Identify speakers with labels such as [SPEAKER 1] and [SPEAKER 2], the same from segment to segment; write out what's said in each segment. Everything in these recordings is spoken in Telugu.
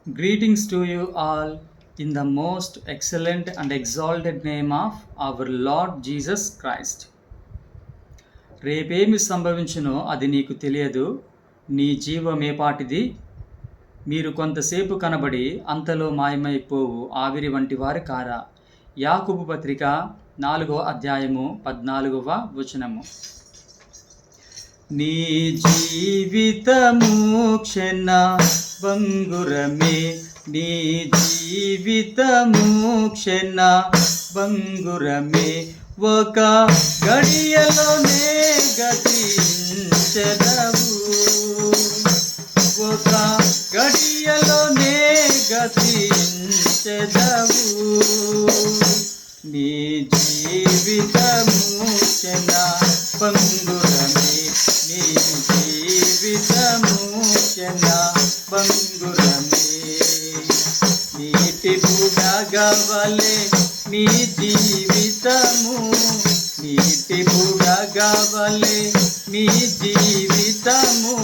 [SPEAKER 1] Greetings to you all in the most excellent and exalted name of our Lord Jesus Christ. రేపేమి సంభవించునో అది నీకు తెలియదు, నీ జీవమేపాటిది. మీరు కొంతసేపు కనబడి అంతలో మాయమైపోవు ఆవిరి వంటి వారు కారా. యాకోబు పత్రిక 4వ అధ్యాయము 14వ వచనము. నీ జీవితము క్షణ బంగురమే, నీ జీవితము క్షణ బంగురమే, ఒక గడియలోనే గతించెదవు, ఒక గడియలోనే గతించెదవు. నీ జీవితము క్షణ బంగురమే, నీ జీవితము క్షణ బంగురమే. నీటి బుడగవలె నీ జీవితము, నీటి బుడగవలె నీ జీవితము,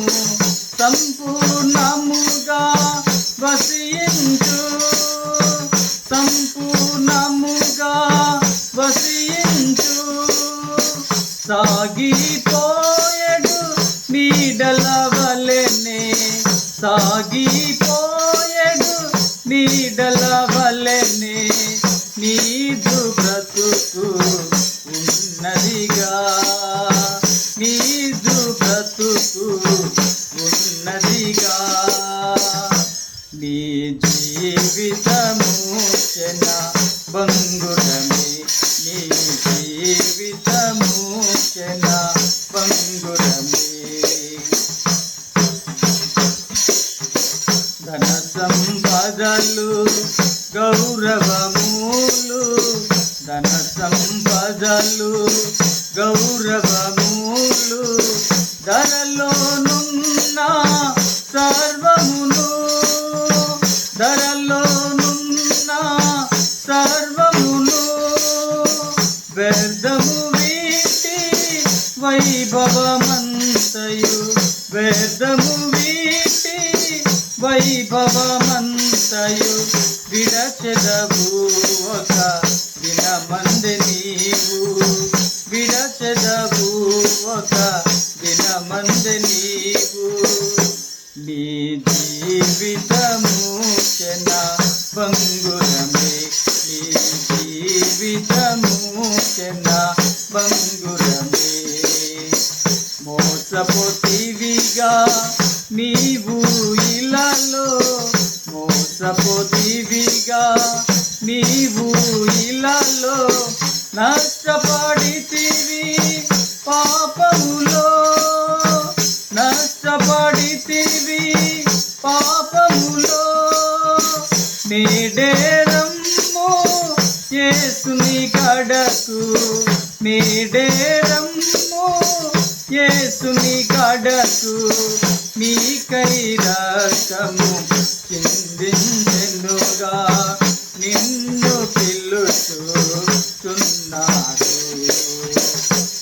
[SPEAKER 1] సంపూర్ణముగా వసించు, సంపూర్ణముగా వసించు. సాగిపోయెడు నీడల వలెనే, సాగిపోయెడు నీడల వలెనే, నీదు బ్రతుకు ఉన్నదిగా, నీదు బ్రతుకు ఉన్నదిగా. నీ జీవితము క్షణ బంగురమే, నీ జీవితము క్షణ బంగురమే. ధన సంపదలు గౌరవములు, ధన సంపదలు గౌరవములు, ధరలోనున్న సర్వమును, ధరలోనున్న సర్వమును, వ్యర్థము వీటి వైభవమంతయు, వ్యర్థము వీటి వైభవమంతయు, విడచెదవు ఒక దినమందె నీవు, విడచెదవు ఒక దినమందె నీవు. నీ జీవితము క్షణ బంగురమే, నీ జీవితము క్షణ బంగురమే. మోసపోతివిగా నీవు ఇలాలో, మోసపోతివిగా నీవు ఇలాలో, నష్టపడితివి పాపములో, నష్టపడితివి పాపములో. నేడే రమ్ము యేసుని కడకు, నేడే రమ్ము యేసుని కడకు, నీకై రక్తము చిందించెనుగా, నిన్ను పిలుచుచున్నాడు,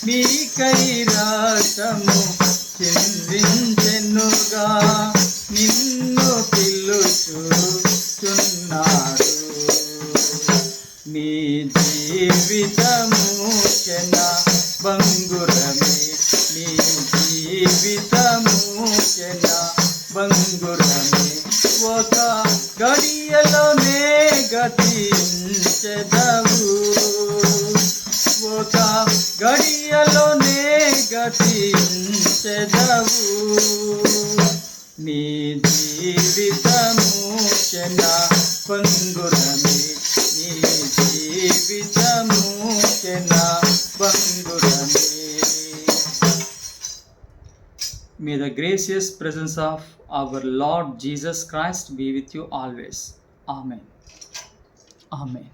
[SPEAKER 1] నీకై రక్తము చిందించెనుగా, నిన్ను పిలుచుచున్నాడు. నీ జీవితము క్షణ బంగురమే, నీ జీవితము క్షణ బంగురమే, ఒక గడియలోనే గతించెదవు, ఒక గడియలోనే గతించెదవు. నీ జీవితము క్షణ బంగురమే, నీ జీవితము క్షణ బంగురమే. May the gracious presence of our Lord Jesus Christ be with you always. Amen. Amen.